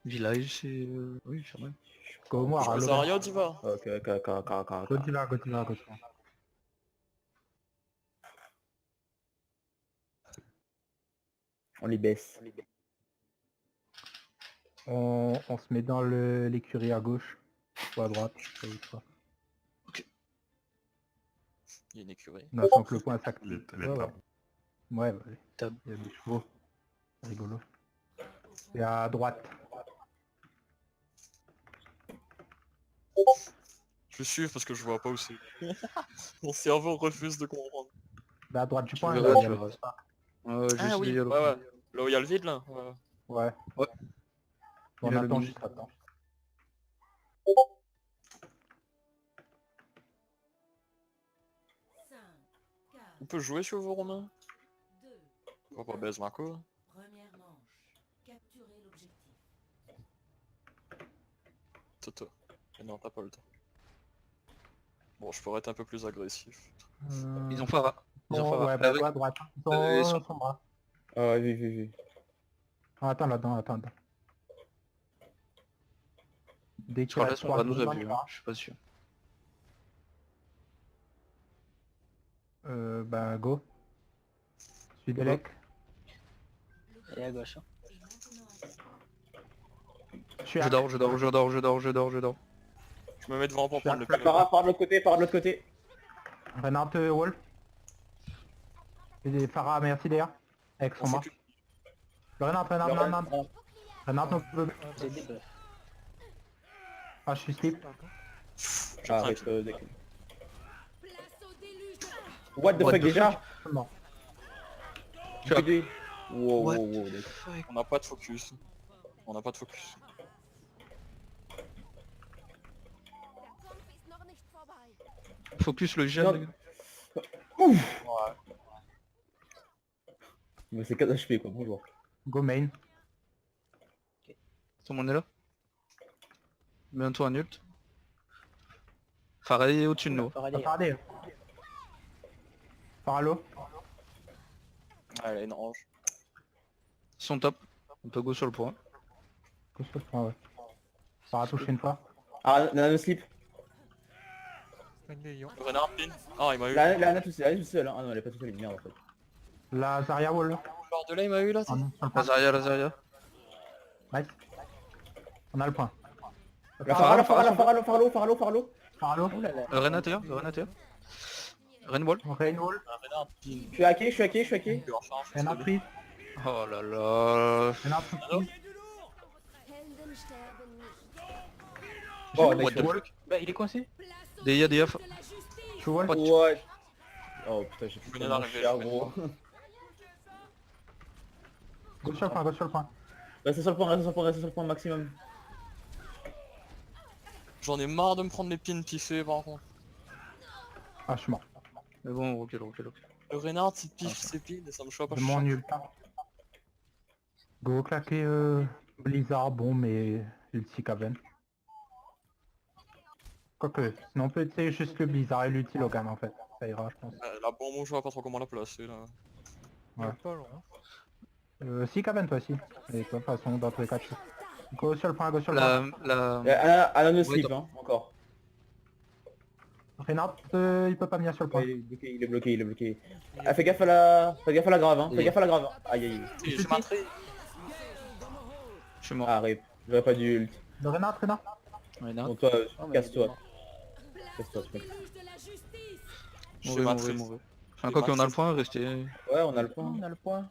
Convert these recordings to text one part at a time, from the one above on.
Village, c'est... Oui, c'est vrai. Go moi, à Zarya, t'y vas. Ok, ok, ok, ok, ok, ok. Godzilla. On les baisse. On se met dans l'écurie à gauche ou à droite. Ça vous fera. Il y a une écurie. On attend que le point s'active. Les Ouais, tables. ouais. Ouais. Table. Il y a des chevaux. Rigolo. Et à droite. Je suis parce que je vois pas où c'est. Mon cerveau refuse de comprendre. Bah, à droite du point, verras, là, il y tu a le verras. spa. Juste Ah oui, derrière le ouais, point. ouais. Là où il y a le vide là. Ouais. Ouais. Ouais. On Il a le attend mini. juste attends. On peut jouer sur vos Romains. On va pas baise Marco. Première manche. Capturer l'objectif. Toto. Mais non, t'as pas le temps. Bon, je pourrais être un peu plus agressif. Ils ont Farah. Ils ont Farah. Ouais, bah, Avec- à droite. ils sont- Son bras. Ah, vu. Ah, attends, attends. Dès qu'il Soit là, reste son 3 bras nous a secondes, vu, il hein. part. Je suis pas sûr. Bah, go. Suis Delec. Et à gauche. Hein. Je suis Je à... dors. Je me mets devant pour prendre le Farah, par de l'autre côté, par de l'autre côté. Renard Wolf. Et Farah, merci d'ailleurs. Avec son On marche. s'occupe. Le Renard. Renard, non, le... Ah, je suis slip. Je Arrête, craque. d'accord. What the What fuck the déjà? Non. Tu as dit. Wow, What wow, wow. the fuck? On n'a pas de focus. On n'a pas de focus. Focus le gel. Non. les gars. Ouf. Ouais. Mais c'est 4 HP quoi, bonjour. Go main. Tout le monde est là. Bientôt un ult. Farah est au-dessus de nous. Regardez. Faralo. Allez, une range. Ils sont top. On peut go sur le point. Go sur le point, ouais. Farah touché une fois. Ah, nano slip. Le renard pin. Ah, il m'a eu. La nana tout seul, elle est toute seule. Hein. Ah non, elle est pas toute seule, elle est merde en fait. La Zarya Wall. Genre de là, il m'a eu là. Ah non, sur le point. Lazaria. Nice. On a le point. La Faralo. Faralo. Renateur. Rainwall. Rain Wall. Un renard pin. Je suis hacké, je suis hacké. En charge. Renard prise. Oh là là. Renard prise. Oh, What the fuck? Bah, il est coincé. Dia. Tu vois le... What? Oh putain, j'ai Je plus venais tellement d'arriver, cher je gros. Go sur le point. Restez sur le point maximum. J'en ai marre de me prendre les pins piffés par contre. Ah, je suis mort. Mais bon, recule. Le renard, il piffe ses pins et ça me choque pas. Je m'en nul. Go claquer Blizzard, bon, mais ulti Caven. Quoique, sinon on peut essayer juste le Blizzard et l'ulti Logan en fait. Ça ira, je pense. La bombe, je vois pas trop comment la placer là. Si Caven toi aussi. Et toi de toute façon dans tous les cas tu... Go sur le point. La... À nano slip Ouais, hein, encore. Renard, il peut pas venir sur le point. Il est bloqué. Ah, fais gaffe à la grave hein. Aïe. J'ai matré. Je suis mort. Ah rip, j'aurais pas dû ult. Le Renard. Renard. Bon toi, casse-toi. Casse-toi mec. J'ai matré. Mauvais. Enfin, quoi qu'on a le point, restez... Ouais, on a le point.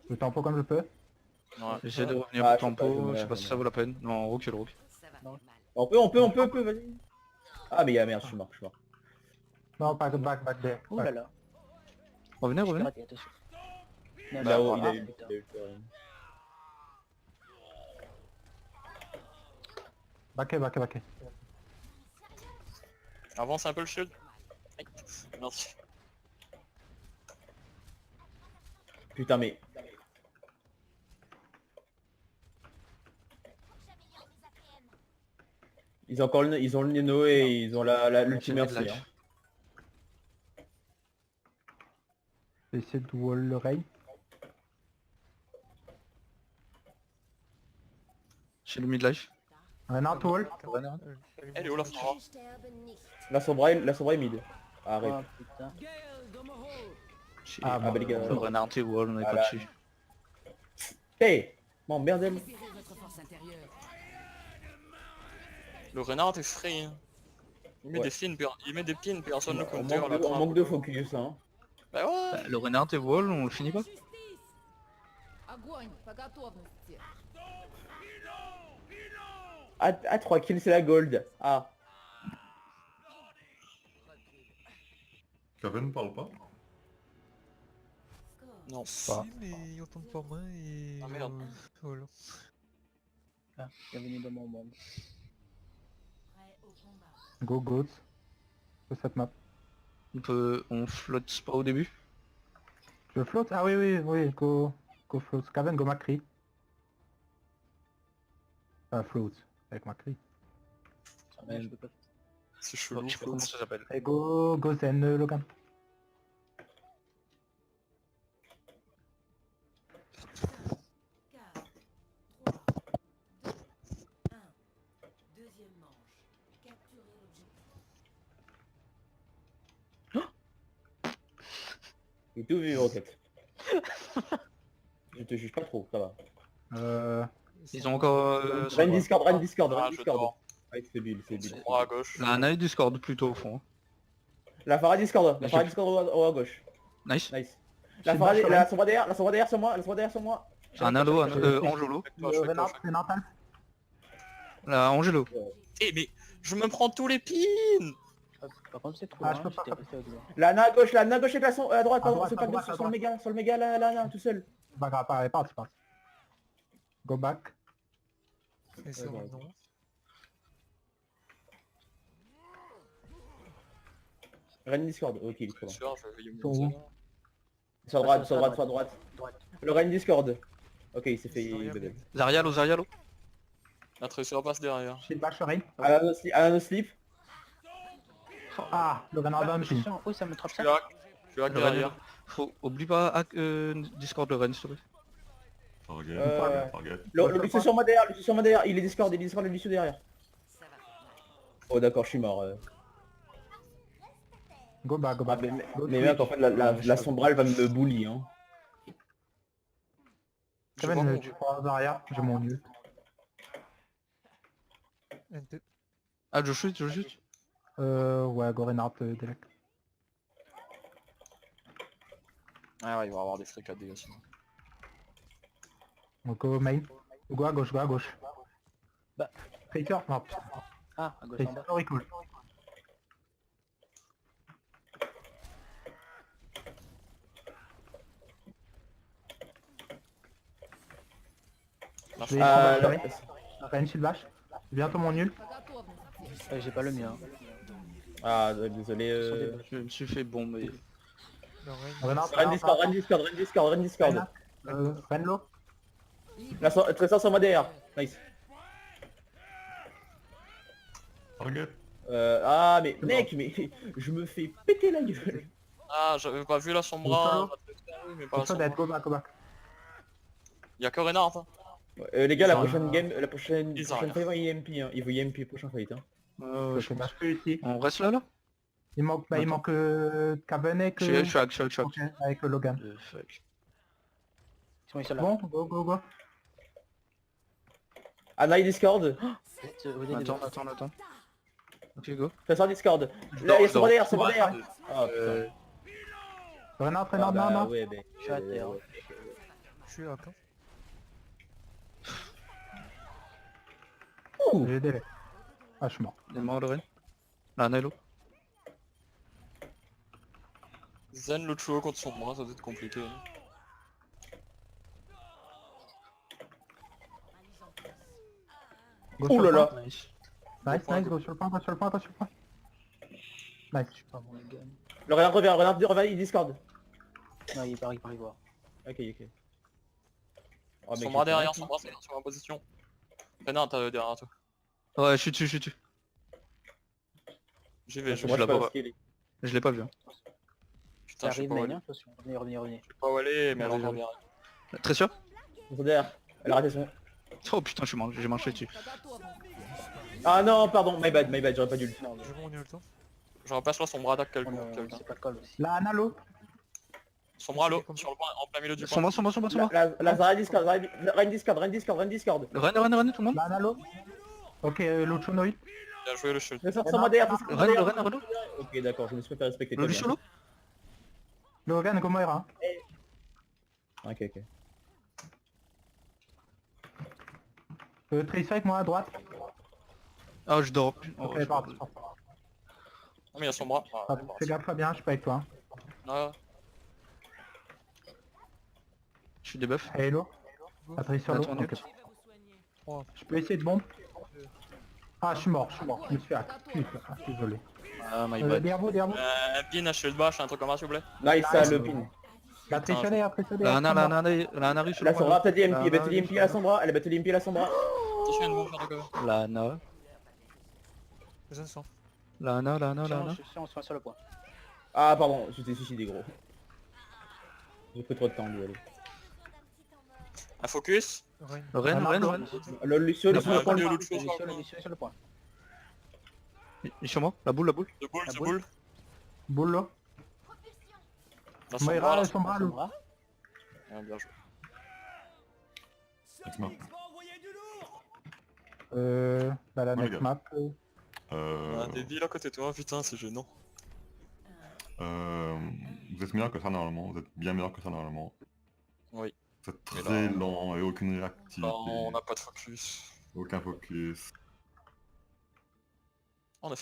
Je tempo comme je peux. Ouais. J'essaie de revenir Ah, pour je sais pas, tempo, je sais pas je- si ça vaut la peine. Non, recule. On peut, vas-y. Ah mais merde, je suis mort. Non, back there. Ouh là là. Revenez. Raté, attention. Non, Là-haut, non, il a ah, eu. putain. Backé. Avance un peu le shield. Aïe. Merci. Putain mais... Ils ont le Neno et ils ont l'ultime merci. J'ai Hein. Essayer de wall le Ray. J'ai le midlife. Renard wall. Elle est où la Fara? La Sombra est mid. Arrête. Oh putain. J'ai- Ah, bah, les gars. Le renard et wall, on est pas Voilà. dessus. Hey, m'emmerde elle. Libérez votre force intérieure. Le renard est frais. Hein. Il met Ouais. des fines, il met des pins, personne ne On compte. manque de focus, hein. Bah ouais. Bah, le renard et wall, on le finit pas. Огонь по готовности. Ah 3 kills c'est la gold. Ah. Kaven parle pas? Non. Si, mais il entend pas moi et... Ah, merde. Voilà. Ah, bienvenue dans mon monde. Prêt au combat. Go goats. Sur cette map. On flotte pas au début. Je flotte. Ah oui, oui, oui. Go float. Caven, go Macri. Float. Avec Macri. Mais je peux pas. C'est Je chelou. sais pas comment ça s'appelle. Et go Zen Logan. 4, 3, 2, 1. Deuxième manche. Capturez l'objectif. J'ai tout vu en tête. Je te juge pas trop, ça va. Ils ont encore... Ren Discord, Ren Discord, Ah, Ren je Discord. dors. Ouais, c'est bulle, c'est bulle. Sombra à gauche. La Nana et Discord plutôt au fond. La Farah Discord, la Là, Farah j'ai- Discord au à gauche. Nice. Nice. J'ai La Farah, une vache la Sombra derrière sur moi, la Sombra derrière sur moi. Un Halo, Angelo. Avec toi, je fais quoi, je fais- Renard. La Angelo. Eh mais je me prends tous les pins. Ah, par contre c'est trop Ah, loin, je peux pas. j'étais resté avec moi. La Nana à gauche avec la à droite, À pardon, droite, sur à droite, à le méga, la Nana, tout seul. Pas grave, pas c'est pas. Go back. Et ça, Ouais, non. Ren Discord, ok, il est trop Bien loin. sûr, je vais y Sur où? Sur droite, sur droite, sur droite. Droite. Le Ren Discord. Ok, il s'est fait Zarya, bébé. Zarialo, Zarialo. La Tracer passe derrière. Shield bash Rain. À no slip. Ah, le Renard d'un machine. Oui, ça me trappe Je ça. suis hack. Je suis hack Le derrière. Oublie pas Discord le Ren, s'il te plaît. Target, Euh, target. Le Lucio sur moi derrière, il est Discord, le Lucio derrière. Oh d'accord, je suis mort. Go back, go Ah, back. mais mec, en fait, la Sombra, elle va me bully, hein. Je vois Caven, mon- tu prends Zarya, j'ai mon nul. NT. Ah, je shoot. Ouais, go Renard, Delec. Ah ouais, il va avoir des frics à dégâts sinon. Donc go main. Go à gauche, go à gauche. Bah. Faker, non putain. Ah, à gauche en bas. Faker, recall. La J'ai Ah, Renard, là- Ren shield bash. C'est bientôt mon nul. По готовности. J'ai pas le mien. Ah, désolé. Je me suis fait bomber. Non, rien. Renard, Ren Discord. Ren low. La Tracer sur moi derrière. Nice. Target. Ah mais mec, mais je me fais péter la gueule. Ah, j'avais pas vu la Sombra. Mais pas la Pour ça Sombra. d'être go back, go back. Y'a que Renard. Hein. Les gars, la Ça, prochaine game, la prochaine Ils fight arrivent. va IMP, hein. Il veut IMP prochain fight, hein. Je pense. ici. On reste là Il manque, il manque Caven et que... Je suis hack. Ok, avec le Logan. Fuck. Ils sont là. Bon, go. Anna Discord. Attends. Ok, go. Tracer Discord. Là, dors, il y a Sombra je derrière, dors. Sombra derrière. Ah Euh, putain. Renard, Ah, bah, non. ouais, mais... Je suis à terre. Je suis hack. Hein. J'ai délai. Ah, je suis mort. il est mort le Ren. La Nelo. Zen le Chuo contre Sombra, ça doit être compliqué. Hein. Go Oh sur là le là. point. Nice. Nice, go sur le point. Nice. Je suis pas mon gun. Le Renard revient, il Discord. Non, il part y voir. Ok. Oh, mec, Sombra j'ai derrière, fait un Sombra c'est sur ma position. Renard, t'as derrière toi. Ouais, je suis dessus. J'y vais, kill. je je la sais pas vois où il est. Je l'ai pas vu. Hein. Putain, Ça je sais arrive, pas où main, aller. hein, attention. Revenez. Je sais pas où aller, mais elle J'arrive, entend bien. Très sûr. Ils sont derrière. Elle a raté son... Oh putain, j'ai marché dessus. По готовности. Ah non, pardon, my bad, j'aurais pas dû le faire. Non, mais J'ai mon ult. Hein. Je repasse là son bras d'attaque on quelqu'un. sait pas de call aussi. La Analo. Son bras là, sur le point, en plein milieu du Son point. bras, son bras, son bras, son bras. La Zara Discord, Rain Discord. Run, tout le monde. La Analo. Ok, Lucio Noï. Bien joué le shield. Le sort sur moi derrière, Run. Ok, d'accord, je me suis fait respecter. Le très bien. solo. Logan, comment ira? Ok, ok. Tracer avec moi à droite. Ah, je dors. Oh, Ok, je- pardon. Non mais il y a son bras. Ah, Fais gaffe Fabien, je suis pas avec toi. ah, Je suis debuff. Hello. Go. Ah, Tracer l'eau. Attends, Ok. 3. Je peux essayer de bombe. Ah, je suis mort. Je me suis fait hack. Putain, désolé. Ah, my bad. Derrière vous. pin, shield bash, un truc comme ça s'il vous plaît. Nice, ça, le pin. La Tracer derrière, La Ana russe. La Sombra, t'as dit MP, La elle a battu l'IMP à Sombra, elle a battu l'IMP à Sombra. Attention, il y a une bombe faire de cover. La Ana. Les 500. La Ana. On se met sur le point. Ah pardon, je t'ai suicidé gros. J'ai pris trop de temps lui, allez. Un focus. Rain. Ren. Le Lucio, Ah, Lucio, bah, le le point. Lucio sur le point. Lucio sur le point. Il est sur moi. La boule. De La boule. boule. Boule là. Là, son bras, Moira, là. son bras, Son Lou. bras. Ouais, bien joué. Next map. Bah la Ouais, next gars. map. On a des villes à côté de toi, putain, c'est gênant. Vous êtes meilleur que ça normalement, vous êtes bien meilleur que ça normalement. Oui. Vous êtes Mais très là, lent et aucune réactivité, Bah, on n'a pas de focus. aucun focus. On a